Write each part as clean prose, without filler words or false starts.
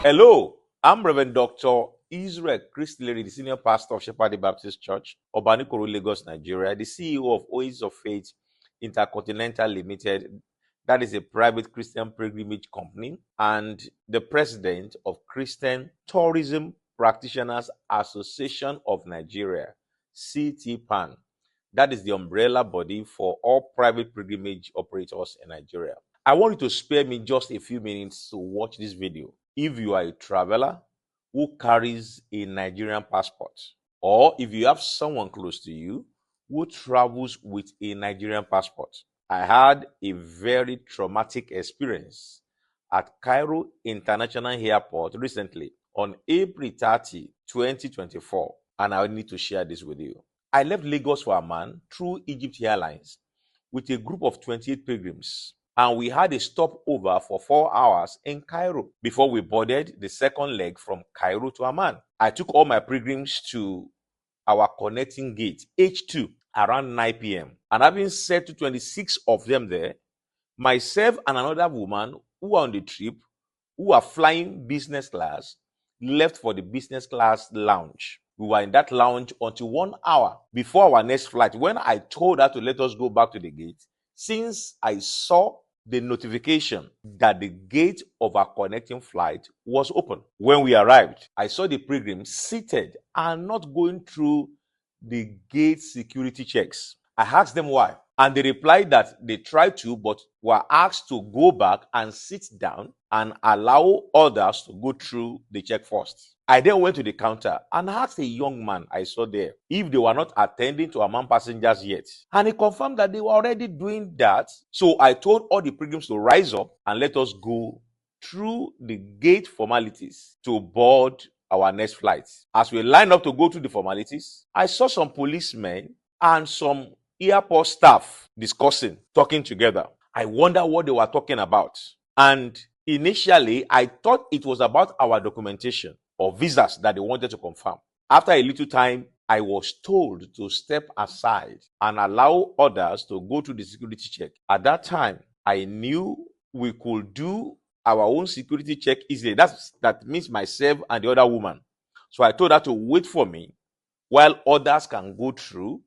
Hello, I'm Reverend Dr. Israel Christlery, the senior pastor of Shepherd Baptist Church, Obanikoro, Lagos, Nigeria, the CEO of Oasis of Faith Intercontinental Limited, that is a private Christian pilgrimage company, and the president of Christian Tourism Practitioners Association of Nigeria, CTPAN. That is the umbrella body for all private pilgrimage operators in Nigeria. I want you to spare me just a few minutes to watch this video. If you are a traveler who carries a Nigerian passport, or if you have someone close to you who travels with a Nigerian passport. I had a very traumatic experience at Cairo International Airport recently on April 30, 2024, and I need to share this with you. I left Lagos for Amman through Egypt Airlines with a group of 28 pilgrims, and we had a stopover for 4 hours in Cairo before we boarded the second leg from Cairo to Amman. I took all my pilgrims to our connecting gate, H2, around 9 p.m. And having said to 26 of them there, myself and another woman who were on the trip, who are flying business class, left for the business class lounge. We were in that lounge until 1 hour before our next flight. When I told her to let us go back to the gate, since I saw the notification that the gate of our connecting flight was open. When we arrived, I saw the pilgrims seated and not going through the gate security checks. I asked them why, and they replied that they tried to, but were asked to go back and sit down and allow others to go through the check first. I then went to the counter and asked a young man I saw there if they were not attending to Amman passengers yet. And he confirmed that they were already doing that. So I told all the pilgrims to rise up and let us go through the gate formalities to board our next flight. As we lined up to go through the formalities, I saw some policemen and some airport staff talking together. I wonder what they were talking about. And initially, I thought it was about our documentation or visas that they wanted to confirm. After a little time, I was told to step aside and allow others to go to the security check. At that time, I knew we could do our own security check easily. That means myself and the other woman. So I told her to wait for me while others can go through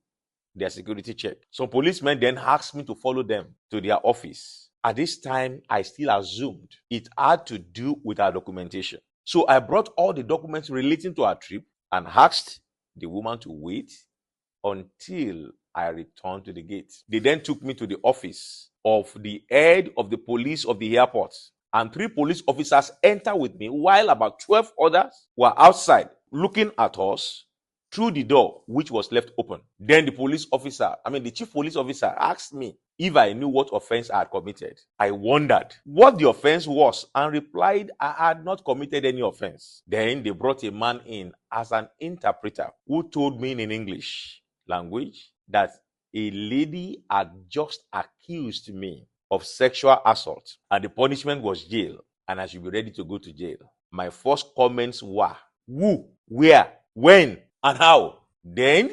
their security check. Some policemen then asked me to follow them to their office. At this time, I still assumed it had to do with our documentation. So I brought all the documents relating to our trip and asked the woman to wait until I returned to the gate. They then took me to the office of the head of the police of the airport, and 3 police officers entered with me while about 12 others were outside looking at us through the door, which was left open. Then the chief police officer asked me if I knew what offense I had committed. I wondered what the offense was and replied I had not committed any offense. Then they brought a man in as an interpreter who told me in English language that a lady had just accused me of sexual assault and the punishment was jail and I should be ready to go to jail. My first comments were, who, where, when, and how? Then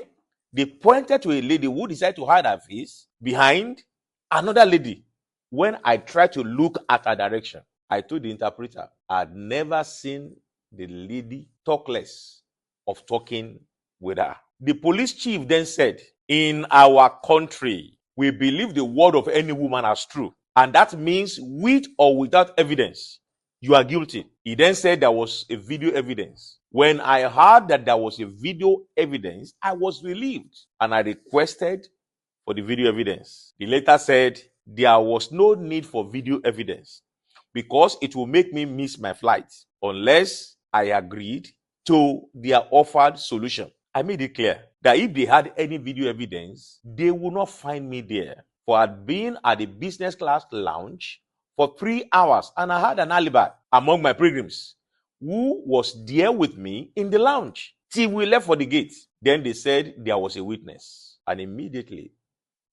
they pointed to a lady who decided to hide her face behind another lady. When I tried to look at her direction, I told the interpreter I had never seen the lady talk less of talking with her. The police chief then said, in our country, we believe the word of any woman as true. And that means with or without evidence, you are guilty. He then said there was a video evidence. When I heard that there was a video evidence, I was relieved and I requested for the video evidence. The letter said there was no need for video evidence because it will make me miss my flight unless I agreed to their offered solution. I made it clear that if they had any video evidence, they would not find me there. For I had been at the business class lounge for 3 hours and I had an alibi among my pilgrims who was there with me in the lounge till we left for the gate. Then they said there was a witness, and immediately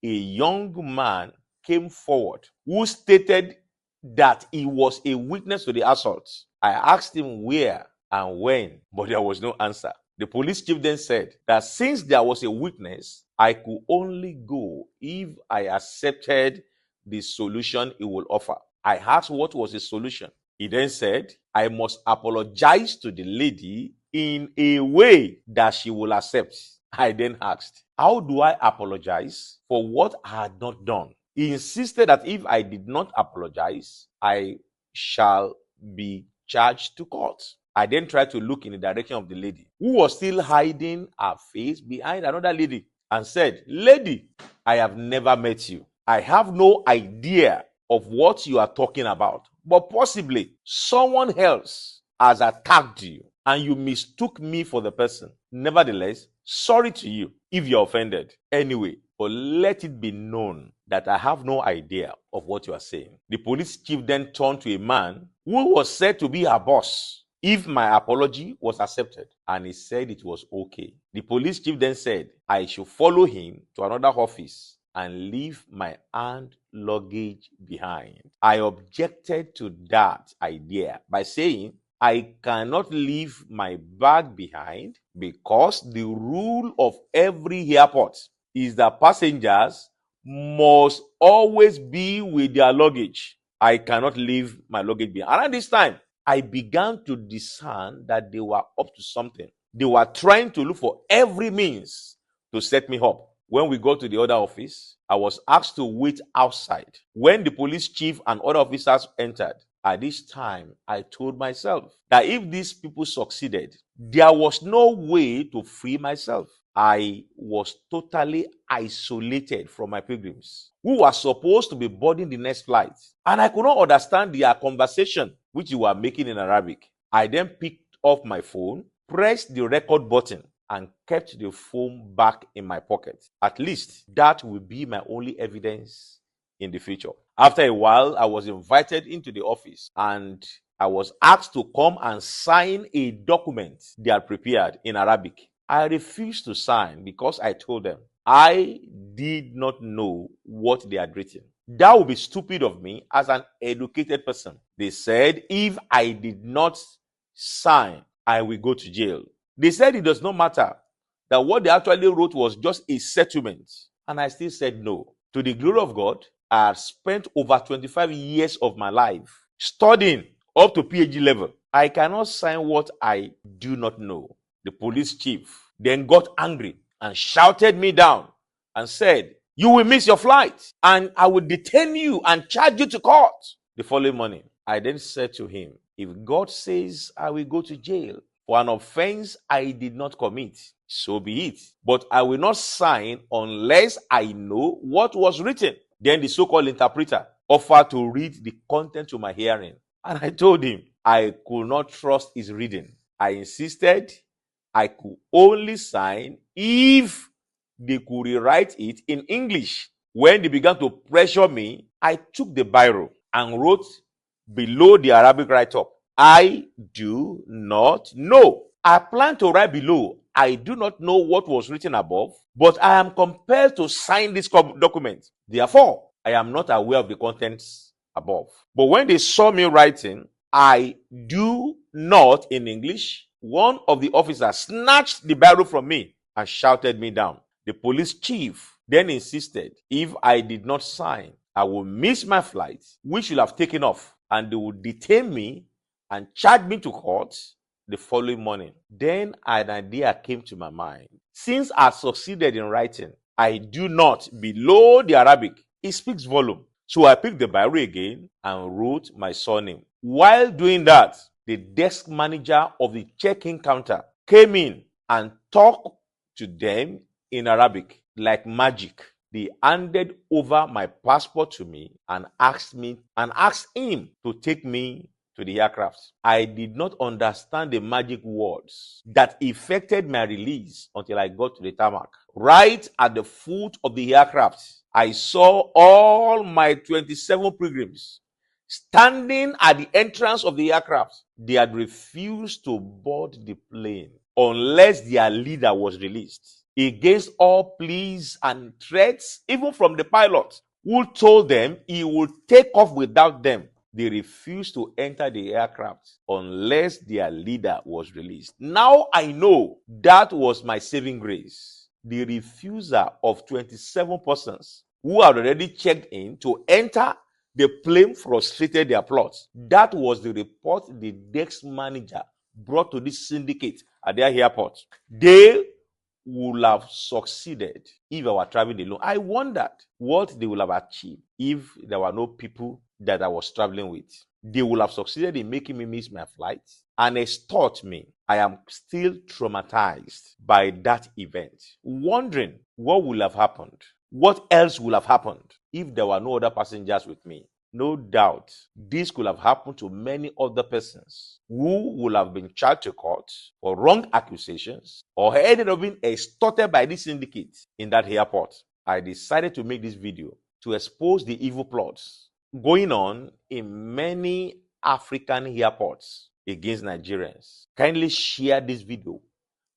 a young man came forward who stated that he was a witness to the assault. I asked him where and when, but there was no answer. The police chief then said that since there was a witness, I could only go if I accepted the solution he would offer. I asked what was his solution. He then said I must apologize to the lady in a way that she will accept. I then asked, how do I apologize for what I had not done? He insisted that if I did not apologize, I shall be charged to court. I then tried to look in the direction of the lady, who was still hiding her face behind another lady, and said, lady, I have never met you. I have no idea of what you are talking about, but possibly someone else has attacked you and you mistook me for the person. Nevertheless, sorry to you if you're offended. Anyway, but let it be known that I have no idea of what you are saying. The police chief then turned to a man who was said to be her boss if my apology was accepted, and he said it was okay. The police chief then said I should follow him to another office and leave my hand luggage behind. I objected to that idea by saying I cannot leave my bag behind because the rule of every airport is that passengers must always be with their luggage. I cannot leave my luggage behind. Around this time, I began to discern that they were up to something. They were trying to look for every means to set me up. When we got to the other office, I was asked to wait outside. When the police chief and other officers entered, at this time, I told myself that if these people succeeded, there was no way to free myself. I was totally isolated from my pilgrims, who were supposed to be boarding the next flight. And I could not understand their conversation, which they were making in Arabic. I then picked up my phone, pressed the record button, and kept the phone back in my pocket. At least that will be my only evidence in the future. After a while, I was invited into the office and I was asked to come and sign a document they had prepared in Arabic. I refused to sign because I told them I did not know what they had written. That would be stupid of me as an educated person. They said if I did not sign, I will go to jail. They said it does not matter, that what they actually wrote was just a settlement. And I still said no. To the glory of God, I have spent over 25 years of my life studying up to PhD level. I cannot sign what I do not know. The police chief then got angry and shouted me down and said, you will miss your flight and I will detain you and charge you to court. The following morning, I then said to him, if God says I will go to jail for an offense I did not commit, so be it. But I will not sign unless I know what was written. Then the so-called interpreter offered to read the content to my hearing. And I told him I could not trust his reading. I insisted I could only sign if they could rewrite it in English. When they began to pressure me, I took the biro and wrote below the Arabic write-up, I do not know. I plan to write below, I do not know what was written above, but I am compelled to sign this document. Therefore, I am not aware of the contents above. But when they saw me writing, I do not in English, one of the officers snatched the biro from me and shouted me down. The police chief then insisted if I did not sign, I will miss my flight, which should have taken off, and they would detain me and charge me to court the following morning. Then an idea came to my mind. Since I succeeded in writing, I do not below the Arabic. It speaks volume. So I picked the biro again and wrote my surname. While doing that, the desk manager of the check-in counter came in and talked to them in Arabic like magic. They handed over my passport to me and asked him to take me to the aircraft. I did not understand the magic words that effected my release until I got to the tarmac. Right at the foot of the aircraft, I saw all my 27 pilgrims standing at the entrance of the aircraft. They had refused to board the plane unless their leader was released, against all pleas and threats, even from the pilot, who told them he would take off without them. They refused to enter the aircraft unless their leader was released. Now I know that was my saving grace. The refusal of 27 persons who had already checked in to enter The plane frustrated their plots. That was the report the desk manager brought to this syndicate at their airport. They would have succeeded if I were traveling alone. I wondered what they would have achieved if there were no people that I was traveling with. They would have succeeded in making me miss my flight, and it taught me. I am still traumatized by that event, wondering what would have happened. What else would have happened if there were no other passengers with me? No doubt, this could have happened to many other persons who would have been charged to court for wrong accusations or ended up being extorted by this syndicate in that airport. I decided to make this video to expose the evil plots going on in many African airports against Nigerians. Kindly share this video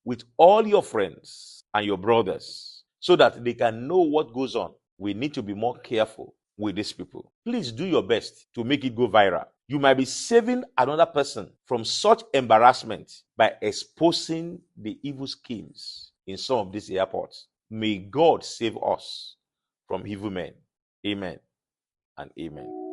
with all your friends and your brothers so that they can know what goes on. We need to be more careful with these people. Please do your best to make it go viral. You might be saving another person from such embarrassment by exposing the evil schemes in some of these airports. May God save us from evil men. Amen and amen.